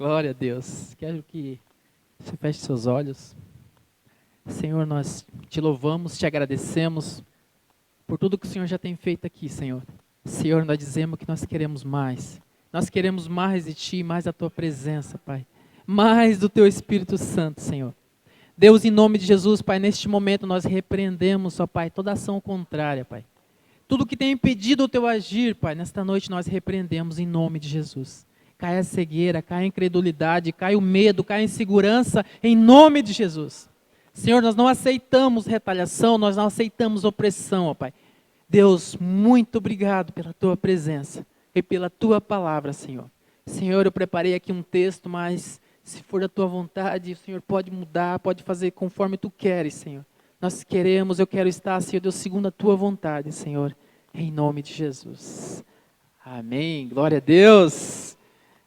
Glória a Deus. Quero que você feche seus olhos. Senhor, nós te louvamos, te agradecemos por tudo que o Senhor já tem feito aqui, Senhor. Senhor, nós dizemos que nós queremos mais. Nós queremos mais de Ti, mais da Tua presença, Pai. Mais do Teu Espírito Santo, Senhor. Deus, em nome de Jesus, Pai, neste momento nós repreendemos, ó Pai, toda ação contrária, Pai. Tudo que tem impedido o Teu agir, Pai, nesta noite nós repreendemos em nome de Jesus. Cai a cegueira, cai a incredulidade, cai o medo, cai a insegurança, em nome de Jesus. Senhor, nós não aceitamos retaliação, nós não aceitamos opressão, ó Pai. Deus, muito obrigado pela Tua presença e pela Tua palavra, Senhor. Senhor, eu preparei aqui um texto, mas se for da Tua vontade, o Senhor pode mudar, pode fazer conforme Tu queres, Senhor. Nós queremos, eu quero estar, Senhor Deus, segundo a Tua vontade, Senhor, em nome de Jesus. Amém, glória a Deus.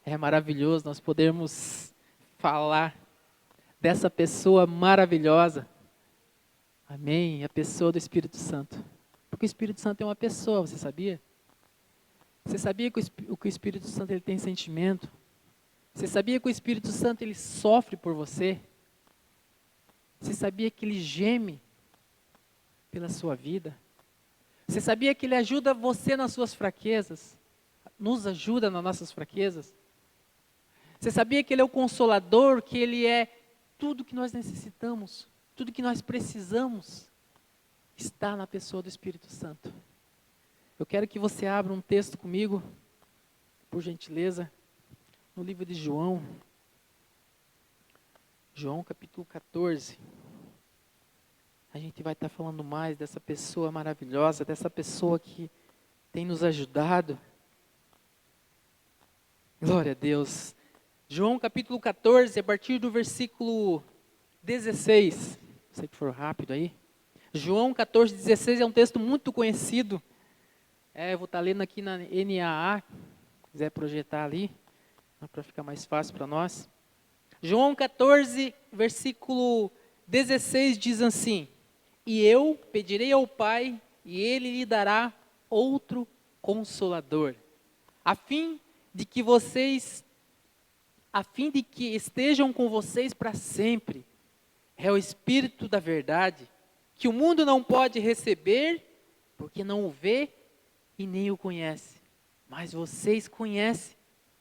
É maravilhoso nós podermos falar dessa pessoa maravilhosa. Amém, a pessoa do Espírito Santo. Porque o Espírito Santo é uma pessoa, você sabia? Você sabia que o Espírito Santo ele tem sentimento? Você sabia que o Espírito Santo ele sofre por você? Você sabia que ele geme pela sua vida? Você sabia que ele ajuda você nas suas fraquezas? Nos ajuda nas nossas fraquezas? Você sabia que ele é o consolador, que ele é tudo que nós necessitamos, tudo que nós precisamos, está na pessoa do Espírito Santo. Eu quero que você abra um texto comigo, por gentileza, no livro de João. João capítulo 14. A gente vai estar falando mais dessa pessoa maravilhosa, dessa pessoa que tem nos ajudado. Glória a Deus. João capítulo 14, a partir do versículo 16. Sei que for rápido aí. João 14, 16 é um texto muito conhecido. Eu vou estar lendo aqui na NAA, se quiser projetar ali, para ficar mais fácil para nós. João 14, versículo 16 diz assim: E eu pedirei ao Pai, e Ele lhe dará outro Consolador, a fim de que estejam com vocês para sempre. É o Espírito da verdade, que o mundo não pode receber, porque não o vê e nem o conhece. Mas vocês conhecem,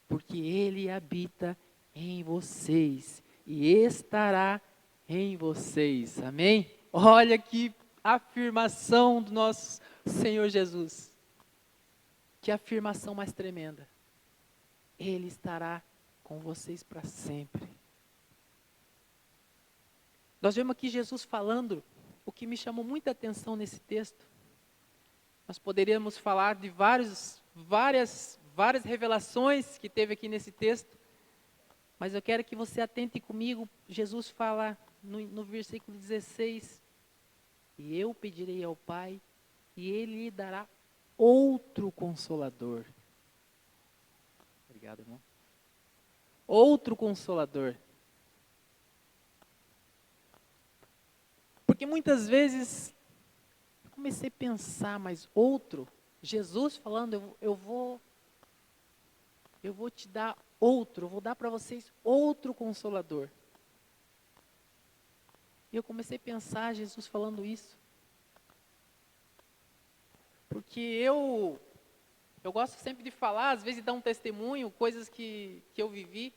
porque Ele habita em vocês e estará em vocês. Amém? Olha que afirmação do nosso Senhor Jesus. Que afirmação mais tremenda. Ele estará com vocês para sempre. Nós vemos aqui Jesus falando, o que me chamou muita atenção nesse texto. Nós poderíamos falar de várias revelações que teve aqui nesse texto, mas eu quero que você atente comigo. Jesus fala no versículo 16, e eu pedirei ao Pai, e Ele lhe dará outro Consolador. Obrigado, irmão. Outro Consolador. Porque muitas vezes eu comecei a pensar, mas outro, Jesus falando, eu vou te dar outro, eu vou dar para vocês outro Consolador. E eu comecei a pensar, Jesus falando isso. Porque eu gosto sempre de falar, às vezes de dar um testemunho, coisas que eu vivi.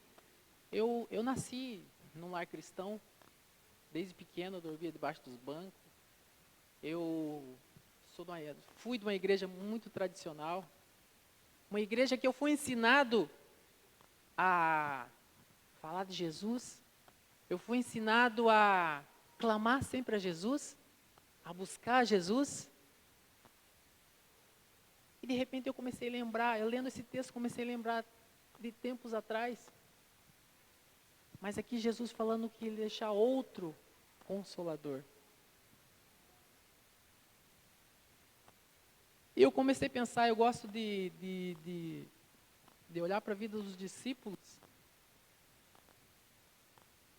Eu nasci num lar cristão, desde pequeno eu dormia debaixo dos bancos. Eu fui de uma igreja muito tradicional, uma igreja que eu fui ensinado a falar de Jesus, eu fui ensinado a clamar sempre a Jesus, a buscar Jesus. E de repente eu comecei a lembrar, eu lendo esse texto comecei a lembrar de tempos atrás. Mas aqui Jesus falando que Ele deixa outro Consolador. E eu comecei a pensar, eu gosto de olhar para a vida dos discípulos.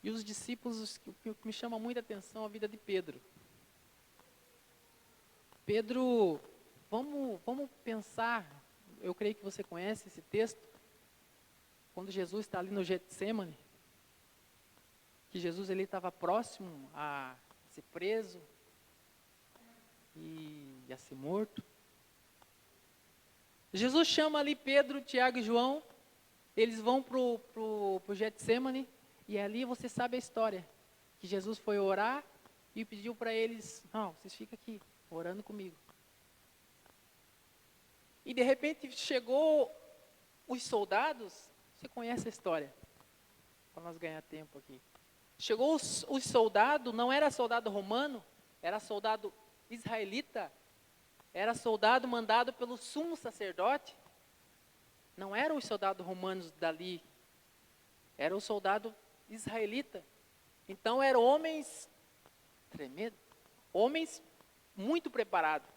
E os discípulos, o que me chama muita atenção, a vida de Pedro. Pedro, vamos pensar, eu creio que você conhece esse texto. quando Jesus está ali no Getsemane, que Jesus ele estava próximo a ser preso e a ser morto. Jesus chama ali Pedro, Tiago e João, eles vão pro Getsemane, e ali você sabe a história, que Jesus foi orar e pediu para eles, não, vocês ficam aqui, orando comigo. E de repente chegou os soldados, você conhece a história, para nós ganhar tempo aqui. Chegou os soldados, não era soldado romano, era soldado israelita, era soldado mandado pelo sumo sacerdote. Não eram os soldados romanos dali, era o soldado israelita. Então eram homens tremendos, homens muito preparados.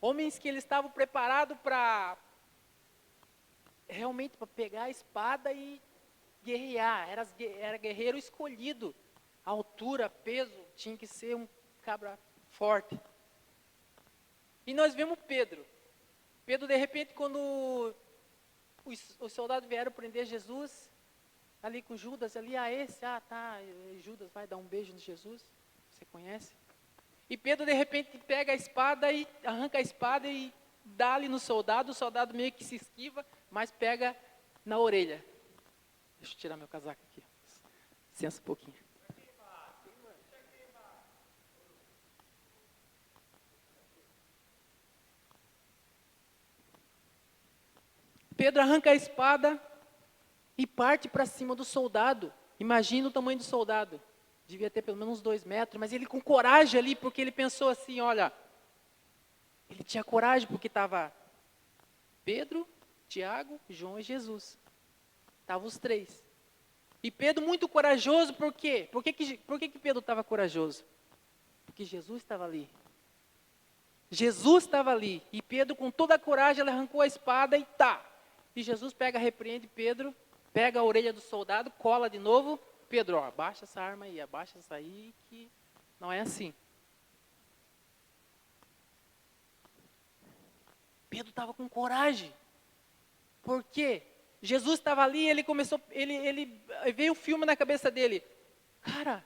Homens que eles estavam preparados para realmente para pegar a espada e guerrear. Era guerreiro escolhido. A altura, peso, tinha que ser um cabra forte. E nós vemos Pedro. Pedro, de repente, quando os soldados vieram prender Jesus, ali com Judas, ali, Judas vai dar um beijo no Jesus, você conhece? E Pedro, de repente, pega a espada e arranca a espada e dá ali no soldado, o soldado meio que se esquiva, mas pega na orelha. Deixa eu tirar meu casaco aqui, licença um pouquinho. Pedro arranca a espada e parte para cima do soldado. Imagina o tamanho do soldado. Devia ter pelo menos uns 2 metros, mas ele com coragem ali, porque ele pensou assim, olha, ele tinha coragem porque estava Pedro, Tiago, João e Jesus. Estavam os 3. E Pedro muito corajoso, por quê? Por que Pedro estava corajoso? Porque Jesus estava ali. Jesus estava ali. E Pedro, com toda a coragem, ele arrancou a espada e tá. E Jesus repreende Pedro, pega a orelha do soldado, cola de novo. Pedro, ó, abaixa essa arma aí, abaixa essa aí, que não é assim. Pedro estava com coragem. Por quê? Jesus estava ali, ele veio o filme na cabeça dele. Cara,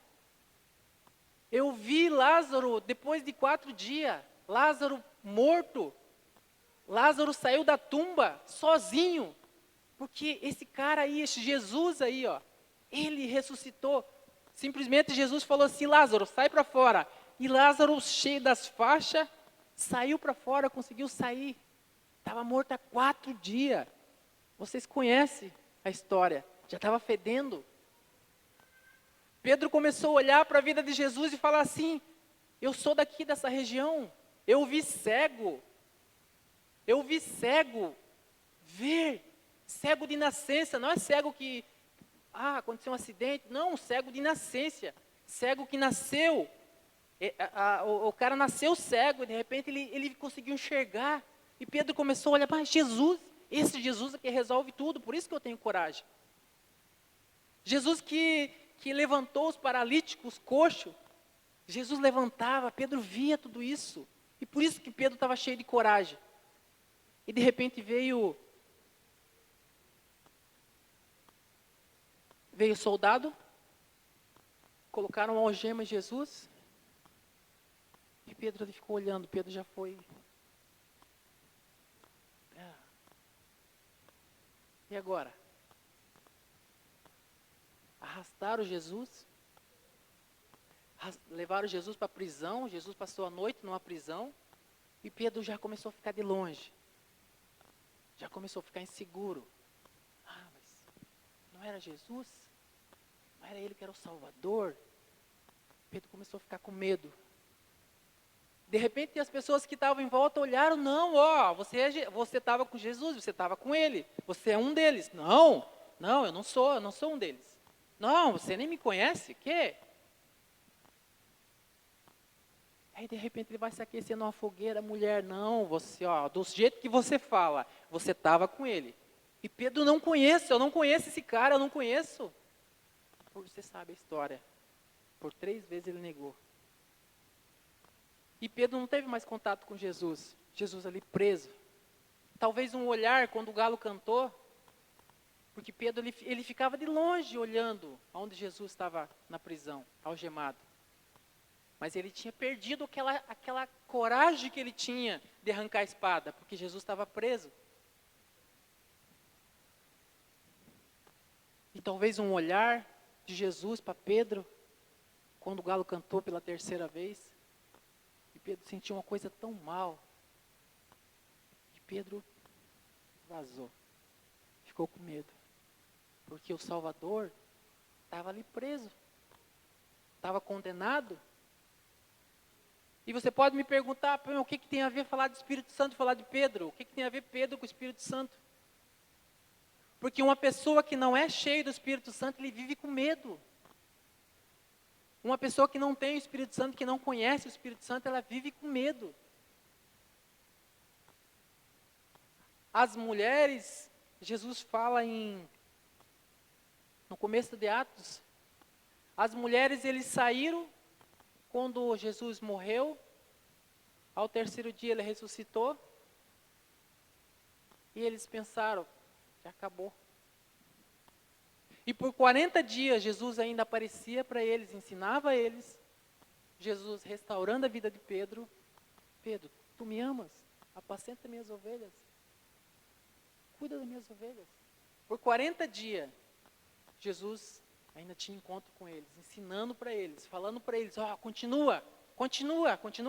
eu vi Lázaro depois de 4 dias, Lázaro morto. Lázaro saiu da tumba sozinho, porque esse cara aí, esse Jesus aí, ó, ele ressuscitou. Simplesmente Jesus falou assim, Lázaro, sai para fora. E Lázaro, cheio das faixas, saiu para fora, conseguiu sair. Estava morto há 4 dias. Vocês conhecem a história, já estava fedendo. Pedro começou a olhar para a vida de Jesus e falar assim, eu sou daqui dessa região, eu vi cego ver, cego de nascença, não é cego que, aconteceu um acidente, não, cego de nascença, cego que nasceu, o cara nasceu cego, e de repente ele conseguiu enxergar, e Pedro começou a olhar, mas Jesus, esse Jesus é que resolve tudo, por isso que eu tenho coragem. Jesus que levantou os paralíticos, coxos, Jesus levantava, Pedro via tudo isso, e por isso que Pedro estava cheio de coragem. E de repente veio o soldado, colocaram uma algema em Jesus, e Pedro ele ficou olhando, Pedro já foi. E agora? Arrastaram Jesus, levaram Jesus para a prisão, Jesus passou a noite numa prisão, e Pedro já começou a ficar de longe. Já começou a ficar inseguro. Mas não era Jesus? Não era ele que era o Salvador? Pedro começou a ficar com medo. De repente as pessoas que estavam em volta olharam, não, você estava com Jesus, você estava com ele, você é um deles. Não, eu não sou um deles. Não, você nem me conhece, quê? Aí de repente ele vai se aquecer numa fogueira, mulher, não, você, do jeito que você fala, você estava com ele. E Pedro, eu não conheço esse cara, eu não conheço. Você sabe a história. Por 3 vezes ele negou. E Pedro não teve mais contato com Jesus. Jesus ali preso. Talvez um olhar quando o galo cantou. Porque Pedro ele ficava de longe olhando aonde Jesus estava na prisão, algemado. Mas ele tinha perdido aquela coragem que ele tinha de arrancar a espada, porque Jesus estava preso. E talvez um olhar de Jesus para Pedro, quando o galo cantou pela terceira vez, e Pedro sentiu uma coisa tão mal, que Pedro vazou, ficou com medo, porque o Salvador estava ali preso, estava condenado. E você pode me perguntar, o que tem a ver falar do Espírito Santo e falar de Pedro? O que tem a ver Pedro com o Espírito Santo? Porque uma pessoa que não é cheia do Espírito Santo, ele vive com medo. Uma pessoa que não tem o Espírito Santo, que não conhece o Espírito Santo, ela vive com medo. As mulheres, Jesus fala no começo de Atos, as mulheres, eles saíram quando Jesus morreu, ao terceiro dia ele ressuscitou, e eles pensaram, já acabou. E por 40 dias Jesus ainda aparecia para eles, ensinava a eles, Jesus restaurando a vida de Pedro. Pedro, tu me amas? Apacenta minhas ovelhas. Cuida das minhas ovelhas. Por 40 dias, Jesus ainda tinha encontro com eles, ensinando para eles, falando para eles, continua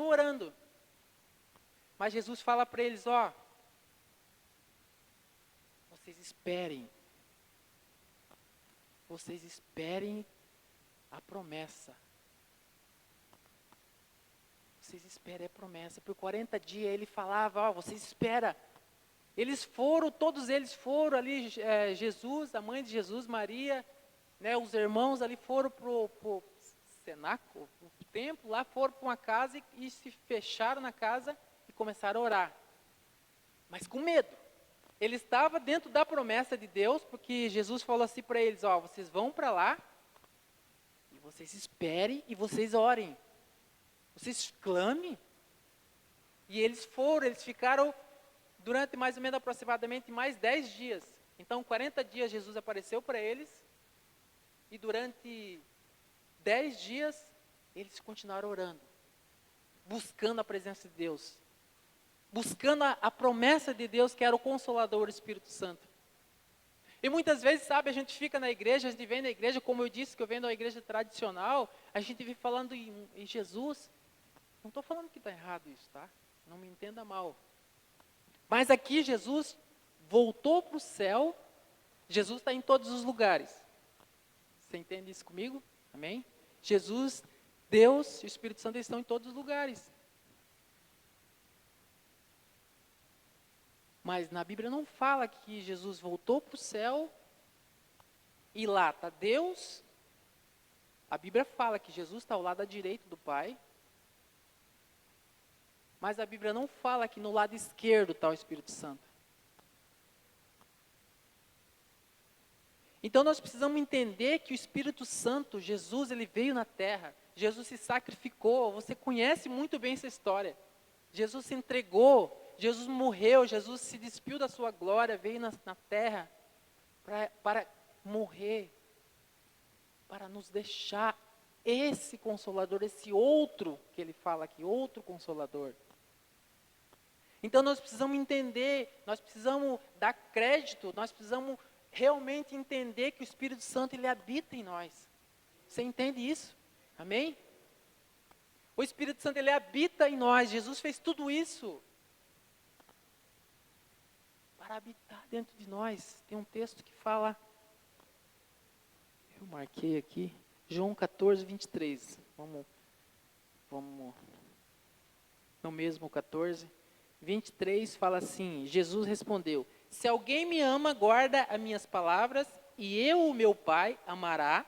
orando. Mas Jesus fala para eles, vocês esperem a promessa. Vocês esperem a promessa. Por 40 dias ele falava, vocês esperam. Todos eles foram ali, Jesus, a mãe de Jesus, Maria, né, os irmãos ali foram para o cenáculo, o templo, lá foram para uma casa e se fecharam na casa e começaram a orar. Mas com medo. Ele estava dentro da promessa de Deus, porque Jesus falou assim para eles, vocês vão para lá, e vocês esperem e vocês orem. Vocês clamem. E eles ficaram durante mais ou menos aproximadamente mais 10 dias. Então, 40 dias Jesus apareceu para eles, e durante 10 dias, eles continuaram orando, buscando a presença de Deus, buscando a promessa de Deus, que era o Consolador, o Espírito Santo. E muitas vezes, a gente fica na igreja, a gente vem na igreja, como eu disse, que eu venho da igreja tradicional, a gente vive falando em Jesus. Não estou falando que está errado isso, tá? Não me entenda mal. Mas aqui Jesus voltou para o céu, Jesus está em todos os lugares. Você entende isso comigo? Amém? Jesus, Deus e o Espírito Santo estão em todos os lugares. Mas na Bíblia não fala que Jesus voltou para o céu e lá está Deus. A Bíblia fala que Jesus está ao lado direito do Pai. Mas a Bíblia não fala que no lado esquerdo está o Espírito Santo. Então nós precisamos entender que o Espírito Santo, Jesus, ele veio na terra. Jesus se sacrificou. Você conhece muito bem essa história. Jesus se entregou. Jesus morreu, Jesus se despiu da sua glória, veio na terra para morrer, para nos deixar esse Consolador, esse outro que ele fala aqui, outro Consolador. Então nós precisamos entender, nós precisamos dar crédito, nós precisamos realmente entender que o Espírito Santo, ele habita em nós. Você entende isso? Amém? O Espírito Santo, ele habita em nós, Jesus fez tudo isso para habitar dentro de nós. Tem um texto que fala, eu marquei aqui, João 14, 23. Vamos, no mesmo 14, 23 fala assim, Jesus respondeu, se alguém me ama, guarda as minhas palavras, e eu, o meu Pai, amará,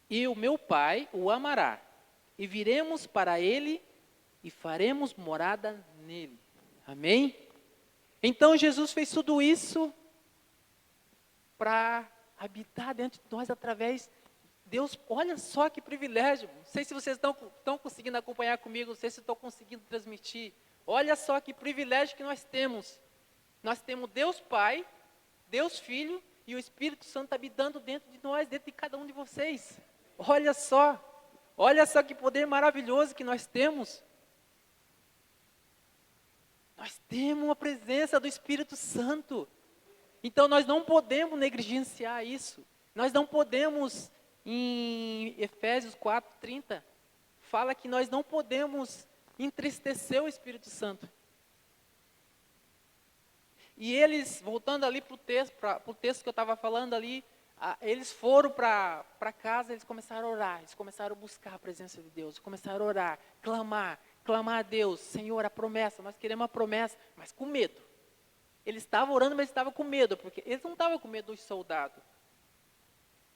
e o meu Pai o amará, e viremos para ele, e faremos morada nele. Amém? Então Jesus fez tudo isso para habitar dentro de nós através. Deus, olha só que privilégio. Não sei se vocês estão conseguindo acompanhar comigo, não sei se estou conseguindo transmitir. Olha só que privilégio que nós temos. Nós temos Deus Pai, Deus Filho e o Espírito Santo habitando dentro de nós, dentro de cada um de vocês. Olha só que poder maravilhoso que nós temos. Nós temos uma presença do Espírito Santo. Então nós não podemos negligenciar isso. Nós não podemos, em Efésios 4:30, fala que nós não podemos entristecer o Espírito Santo. E eles, voltando ali para o texto que eu estava falando ali, eles foram para casa, eles começaram a orar, eles começaram a buscar a presença de Deus, começaram a orar, clamar a Deus, Senhor, a promessa, nós queremos a promessa, mas com medo. Eles estavam orando, mas estavam com medo, porque eles não estavam com medo dos soldados.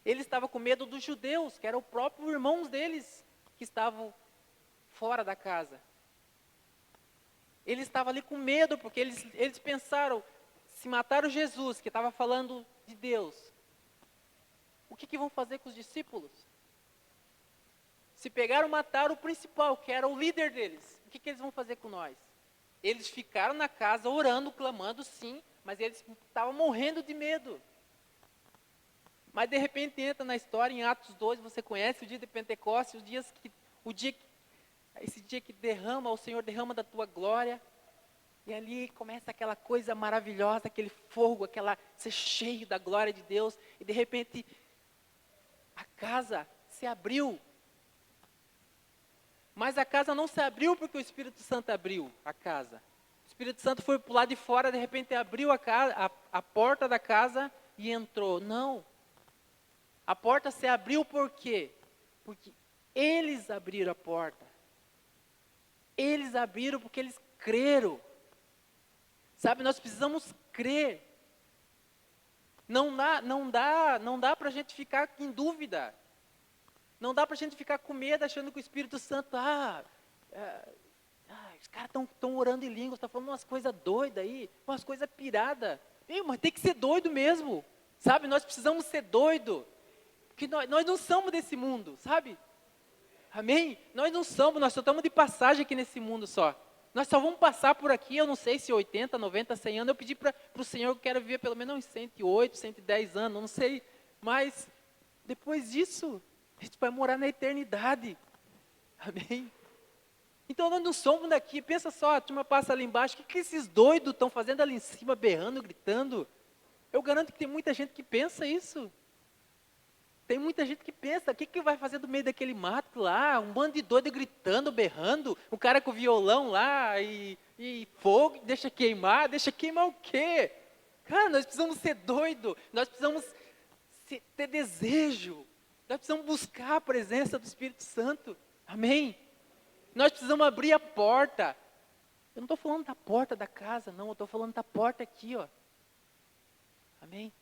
Eles estavam com medo dos judeus, que eram os próprios irmãos deles, que estavam fora da casa. Eles estavam ali com medo, porque eles pensaram, se mataram Jesus, que estava falando de Deus, o que vão fazer com os discípulos? Se pegaram, mataram o principal, que era o líder deles, o que eles vão fazer com nós? Eles ficaram na casa orando, clamando, sim, mas eles estavam morrendo de medo. Mas de repente entra na história, em Atos 2, você conhece o dia de Pentecostes, esse dia que o Senhor derrama da tua glória, e ali começa aquela coisa maravilhosa, aquele fogo, ser cheio da glória de Deus, e de repente a casa se abriu. Mas a casa não se abriu porque o Espírito Santo abriu a casa. O Espírito Santo foi para o lado de fora, de repente abriu a porta da casa e entrou. Não. A porta se abriu por quê? Porque eles abriram a porta. Eles abriram porque eles creram. Sabe, nós precisamos crer. Não dá para a gente ficar em dúvida. Não dá para a gente ficar com medo, achando que o Espírito Santo, os caras estão orando em línguas, estão falando umas coisas doidas aí, umas coisas piradas. Mas tem que ser doido mesmo, sabe? Nós precisamos ser doido, porque nós não somos desse mundo, sabe? Amém? Nós não somos, nós só estamos de passagem aqui nesse mundo só. Nós só vamos passar por aqui, eu não sei se 80, 90, 100 anos. Eu pedi para o Senhor que eu quero viver pelo menos uns 108, 110 anos, não sei. Mas depois disso, a gente vai morar na eternidade. Amém? Então nós não somos daqui. Pensa só, a turma passa ali embaixo. O que esses doidos estão fazendo ali em cima, berrando, gritando? Eu garanto que tem muita gente que pensa isso. Tem muita gente que pensa, o que vai fazer do meio daquele mato lá? Um bando de doido gritando, berrando, um cara com violão lá e fogo, deixa queimar o quê? Cara, nós precisamos ser doido, nós precisamos ter desejo, nós precisamos buscar a presença do Espírito Santo, amém? Nós precisamos abrir a porta. Eu não estou falando da porta da casa, não, eu estou falando da porta aqui, ó. Amém?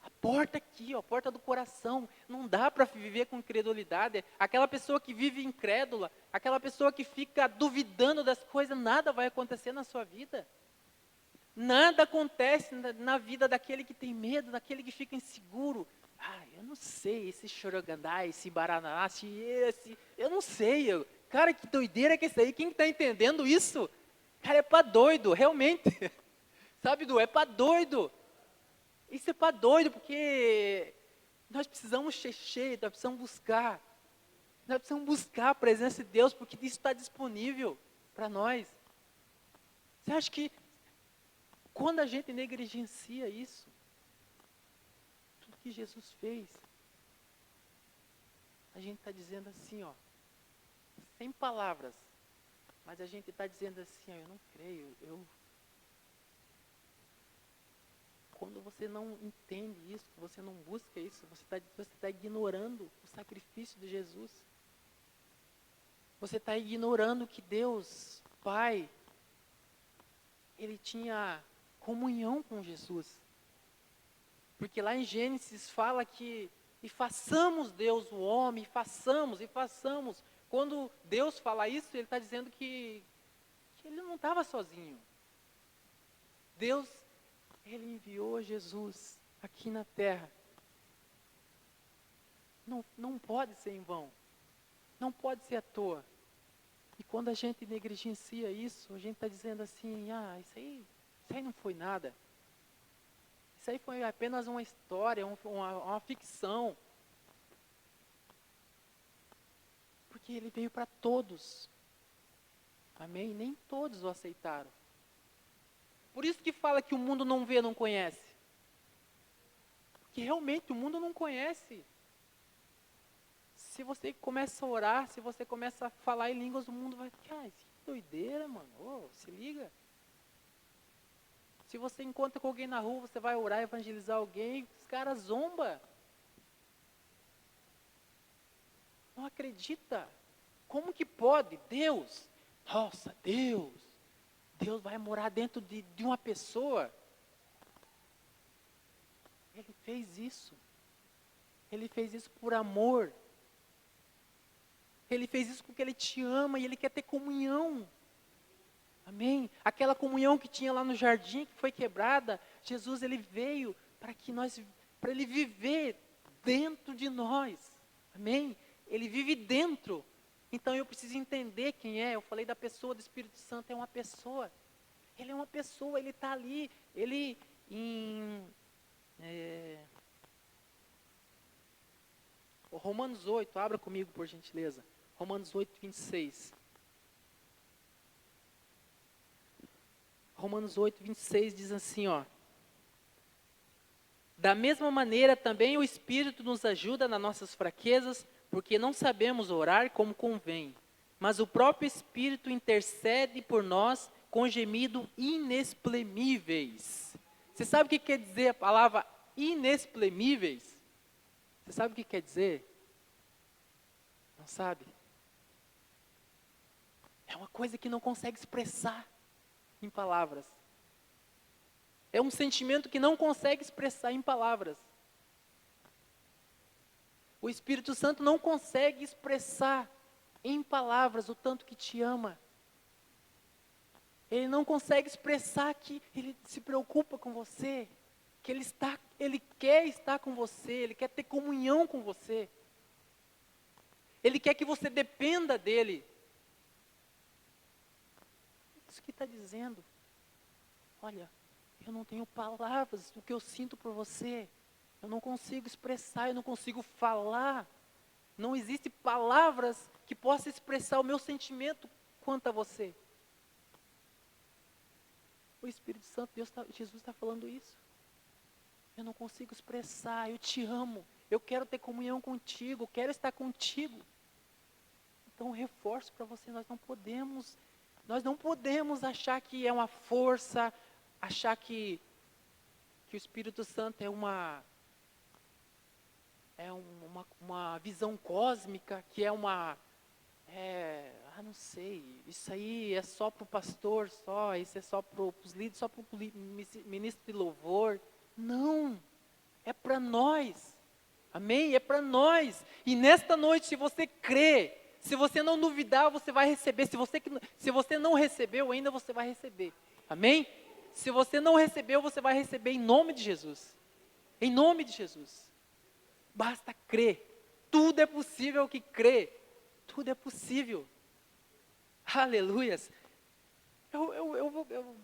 A porta aqui, ó, a porta do coração. Não dá para viver com incredulidade. Aquela pessoa que vive incrédula, aquela pessoa que fica duvidando das coisas, nada vai acontecer na sua vida. Nada acontece na vida daquele que tem medo, daquele que fica inseguro. Eu não sei, esse Xorogandá, esse Baraná, eu não sei. Cara, que doideira que é isso aí? Quem está entendendo isso? Cara, é para doido, realmente. Sabe, Du, é para doido. Isso é para doido, porque nós precisamos ser cheios, nós precisamos buscar. Nós precisamos buscar a presença de Deus, porque isso está disponível para nós. Você acha que quando a gente negligencia isso, tudo que Jesus fez, a gente está dizendo assim, ó, sem palavras, mas a gente está dizendo assim, ó, eu não creio, quando você não entende isso, você não busca isso, você está ignorando o sacrifício de Jesus. Você está ignorando que Deus, Pai, Ele tinha comunhão com Jesus. Porque lá em Gênesis fala que, e façamos Deus o homem, e façamos. Quando Deus fala isso, Ele está dizendo que Ele não estava sozinho. Deus, Ele enviou Jesus aqui na terra. Não pode ser em vão. Não pode ser à toa. E quando a gente negligencia isso, a gente está dizendo assim, isso aí não foi nada. Isso aí foi apenas uma história, uma ficção. Porque ele veio para todos. Amém? Nem todos o aceitaram. Por isso que fala que o mundo não vê, não conhece. Porque realmente o mundo não conhece. Se você começa a orar, se você começa a falar em línguas, o mundo vai ficar, que doideira, mano. Oh, se liga. Se você encontra com alguém na rua, você vai orar, evangelizar alguém, os caras zombam. Não acredita. Como que pode? Deus. Nossa, Deus. Deus vai morar dentro de uma pessoa. Ele fez isso. Ele fez isso por amor. Ele fez isso porque Ele te ama e Ele quer ter comunhão. Amém? Aquela comunhão que tinha lá no jardim, que foi quebrada, Jesus, Ele veio para Ele viver dentro de nós. Amém? Ele vive dentro. Então eu preciso entender quem é. Eu falei da pessoa do Espírito Santo, é uma pessoa. Ele é uma pessoa, Ele está ali. Ele Romanos 8, abra comigo por gentileza. Romanos 8, 26. Romanos 8, 26 diz assim, ó. Da mesma maneira também o Espírito nos ajuda nas nossas fraquezas, porque não sabemos orar como convém. Mas o próprio Espírito intercede por nós com gemidos inexprimíveis. Você sabe o que quer dizer a palavra inexprimíveis? Você sabe o que quer dizer? Não sabe? É uma coisa que não consegue expressar em palavras. É um sentimento que não consegue expressar em palavras. O Espírito Santo não consegue expressar em palavras o tanto que te ama. Ele não consegue expressar que Ele se preocupa com você, que Ele quer estar com você, Ele quer ter comunhão com você. Ele quer que você dependa dEle. É isso que está dizendo. Olha, eu não tenho palavras do que eu sinto por você. Eu não consigo expressar, eu não consigo falar. Não existem palavras que possam expressar o meu sentimento quanto a você. O Espírito Santo, Jesus está falando isso. Eu não consigo expressar, eu te amo. Eu quero ter comunhão contigo, eu quero estar contigo. Então, um reforço para você, nós não podemos achar que é uma força, achar que o Espírito Santo é uma visão cósmica, que não sei, isso aí é só para o pastor, isso é só para os líderes, só para o ministro de louvor. Não, é para nós, amém? É para nós. E nesta noite, se você crê, se você não duvidar, você vai receber. Se você não recebeu ainda, você vai receber, amém? Se você não recebeu, você vai receber em nome de Jesus. Em nome de Jesus. Basta crer. Tudo é possível que crê. Tudo é possível. Aleluias. Eu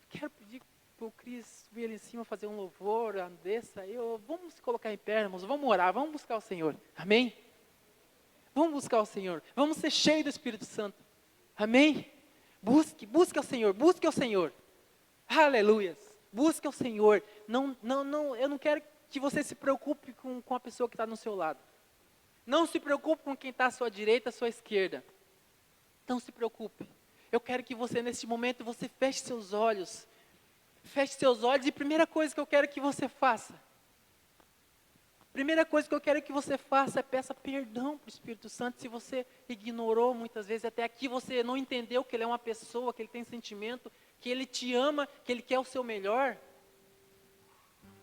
quero pedir para o Cris vir ali em cima fazer um louvor, a Andressa. Vamos se colocar em pé, irmãos. Vamos orar, vamos buscar o Senhor. Amém? Vamos buscar o Senhor. Vamos ser cheios do Espírito Santo. Amém? Busque ao Senhor, busque ao Senhor. Aleluias. Busque ao Senhor. Não, eu não quero que você se preocupe com a pessoa que está no seu lado. Não se preocupe com quem está à sua direita, à sua esquerda. Não se preocupe. Eu quero que você, neste momento, você feche seus olhos. Feche seus olhos e primeira coisa que eu quero que você faça. Primeira coisa que eu quero que você faça é peça perdão para o Espírito Santo. Se você ignorou muitas vezes, até aqui você não entendeu que Ele é uma pessoa, que Ele tem sentimento, que Ele te ama, que Ele quer o seu melhor.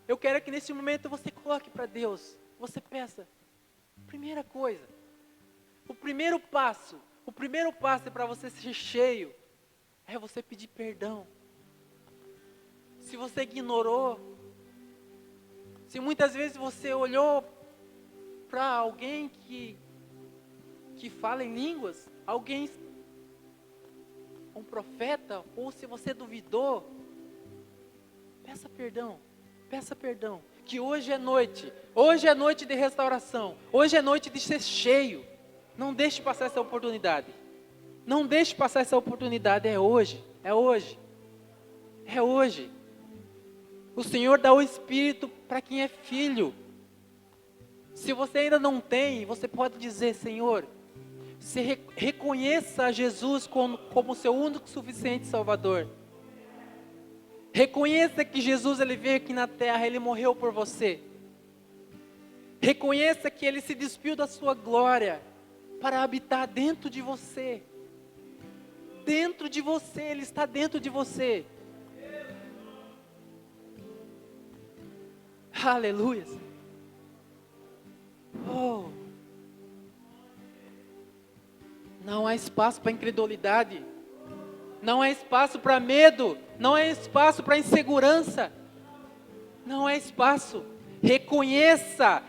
Eu quero que nesse momento você coloque para Deus, você peça. Primeira coisa, o primeiro passo é para você ser cheio, é você pedir perdão. Se você ignorou, se muitas vezes você olhou para alguém que fala em línguas, um profeta, ou se você duvidou, peça perdão. Peça perdão, que hoje é noite de restauração, hoje é noite de ser cheio. Não deixe passar essa oportunidade. Não deixe passar essa oportunidade, é hoje, é hoje. É hoje. O Senhor dá o Espírito para quem é filho. Se você ainda não tem, você pode dizer: Senhor, você reconheça Jesus como seu único e suficiente Salvador. Reconheça que Jesus, Ele veio aqui na terra, Ele morreu por você. Reconheça que Ele se despiu da sua glória para habitar dentro de você. Dentro de você, Ele está dentro de você. Aleluia. Oh. Não há espaço para incredulidade. Não há espaço para medo. Não há espaço para insegurança. Não há espaço. Reconheça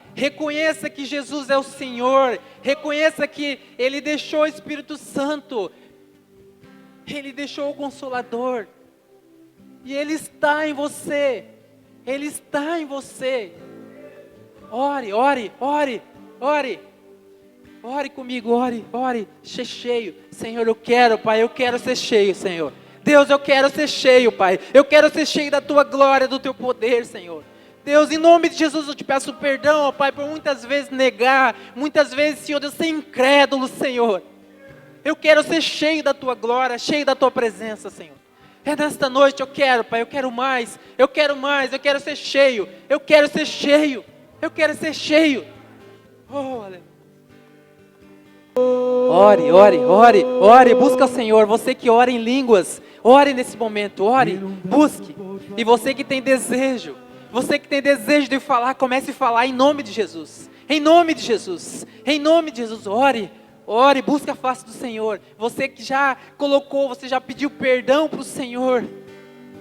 que Jesus é o Senhor. Reconheça que Ele deixou o Espírito Santo. Ele deixou o Consolador. E Ele está em você. Ele está em você. Ore, ore, ore, ore. Ore comigo, ore, ser cheio. Senhor, eu quero, Pai, eu quero ser cheio, Senhor. Deus, eu quero ser cheio, Pai. Eu quero ser cheio da Tua glória, do Teu poder, Senhor. Deus, em nome de Jesus, eu te peço perdão, ó Pai, por muitas vezes negar, muitas vezes, Senhor, eu ser incrédulo, Senhor. Eu quero ser cheio da Tua glória, cheio da Tua presença, Senhor. É nesta noite, eu quero, Pai, eu quero mais, eu quero ser cheio, eu quero ser cheio, eu quero ser cheio. Oh, aleluia. Ore, busca o Senhor. Você que ora em línguas, ore nesse momento, ore, busque. E você que tem desejo de falar, comece a falar em nome de Jesus. Em nome de Jesus, ore, busque a face do Senhor. Você que já colocou, você já pediu perdão para o Senhor.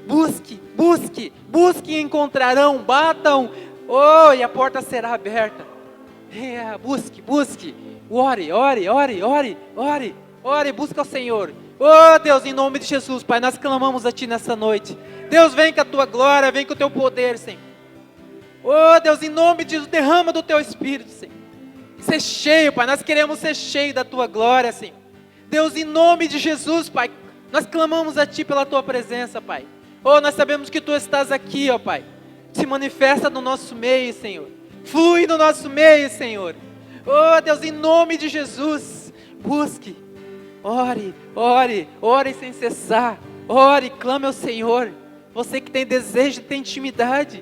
Busque e encontrarão, batam, e a porta será aberta. Busque. Ore, busca o Senhor. Oh Deus, em nome de Jesus, Pai, nós clamamos a Ti nessa noite. Deus, vem com a Tua glória, vem com o Teu poder, Senhor. Oh Deus, em nome de Jesus, derrama do Teu Espírito, Senhor. Ser cheio, Pai, nós queremos ser cheio da Tua glória, Senhor. Deus, em nome de Jesus, Pai, nós clamamos a Ti pela Tua presença, Pai. Oh, nós sabemos que Tu estás aqui, ó Pai. Se manifesta no nosso meio, Senhor. Flui no nosso meio, Senhor. Oh Deus, em nome de Jesus, busque, ore sem cessar, clame ao Senhor. Você que tem desejo de ter intimidade,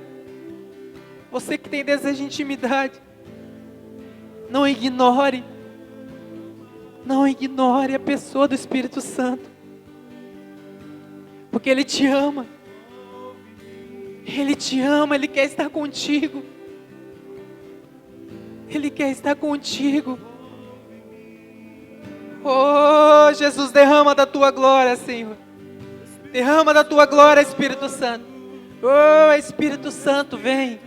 não ignore a pessoa do Espírito Santo, porque Ele te ama, Ele quer estar contigo. Ele quer estar contigo. Oh, Jesus, derrama da Tua glória, Senhor. Derrama da Tua glória, Espírito Santo. Oh, Espírito Santo, vem,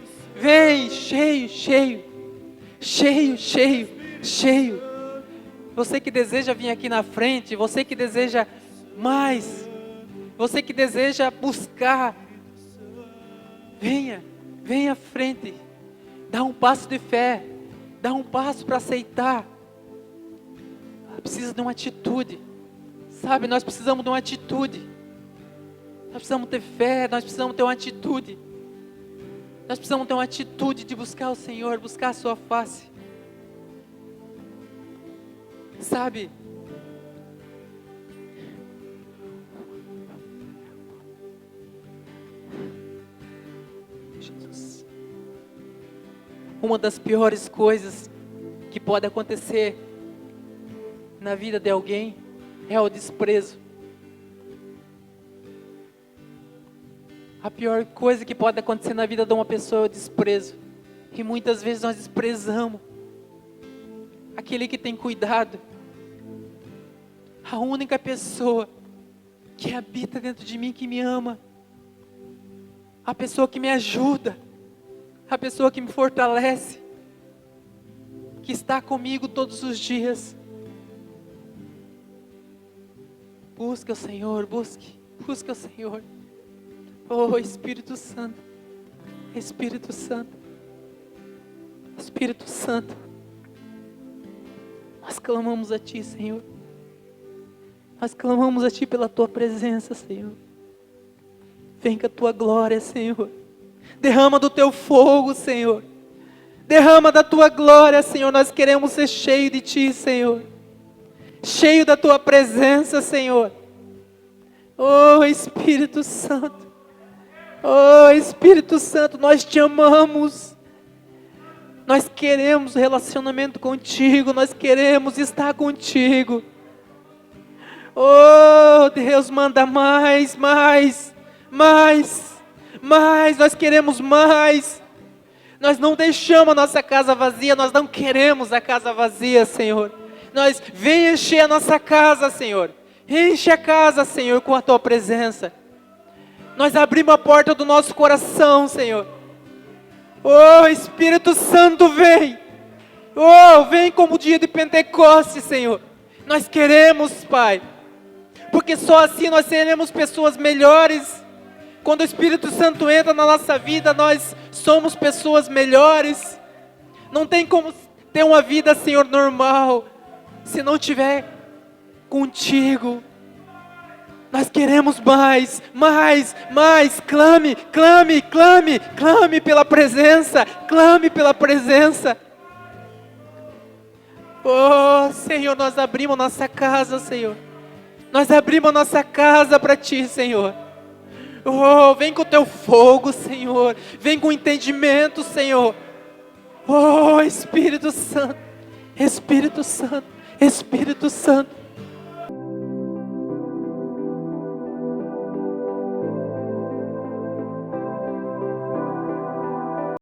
cheio. Você que deseja vir aqui na frente, você que deseja mais, você que deseja buscar, venha à frente. Dá um passo de fé. Dá um passo para aceitar. Precisa de uma atitude. Sabe, nós precisamos de uma atitude. Nós precisamos ter fé, nós precisamos ter uma atitude. Nós precisamos ter uma atitude de buscar o Senhor, buscar a Sua face. Sabe? Jesus. Uma das piores coisas que pode acontecer na vida de alguém é o desprezo. A pior coisa que pode acontecer na vida de uma pessoa é o desprezo. E muitas vezes nós desprezamos aquele que tem cuidado. A única pessoa que habita dentro de mim, que me ama. A pessoa que me ajuda. A pessoa que me fortalece, que está comigo todos os dias. Busca o Senhor, busque o Senhor. Oh Espírito Santo, Espírito Santo, Espírito Santo, nós clamamos a Ti, Senhor. Nós clamamos a Ti pela Tua presença, Senhor. Vem com a Tua glória, Senhor. Derrama do Teu fogo, Senhor. Derrama da Tua glória, Senhor. Nós queremos ser cheios de Ti, Senhor. Cheio da Tua presença, Senhor. Oh, Espírito Santo. Oh, Espírito Santo, nós Te amamos. Nós queremos relacionamento contigo. Nós queremos estar contigo. Oh, Deus, manda mais, mais, mais, mais. Nós queremos mais. Nós não deixamos a nossa casa vazia. Nós não queremos a casa vazia, Senhor. Vem encher a nossa casa, Senhor. Enche a casa, Senhor, com a Tua presença. Nós abrimos a porta do nosso coração, Senhor. Oh, Espírito Santo, vem. Oh, vem como o dia de Pentecostes, Senhor. Nós queremos, Pai. Porque só assim nós seremos pessoas melhores. Quando o Espírito Santo entra na nossa vida, nós somos pessoas melhores. Não tem como ter uma vida, Senhor, normal, se não tiver contigo. Nós queremos mais, mais, mais. Clame, clame, clame, clame pela presença. Clame pela presença. Oh, Senhor, nós abrimos nossa casa, Senhor. Nós abrimos nossa casa para Ti, Senhor. Oh, vem com o Teu fogo, Senhor. Vem com entendimento, Senhor. Oh, Espírito Santo, Espírito Santo, Espírito Santo.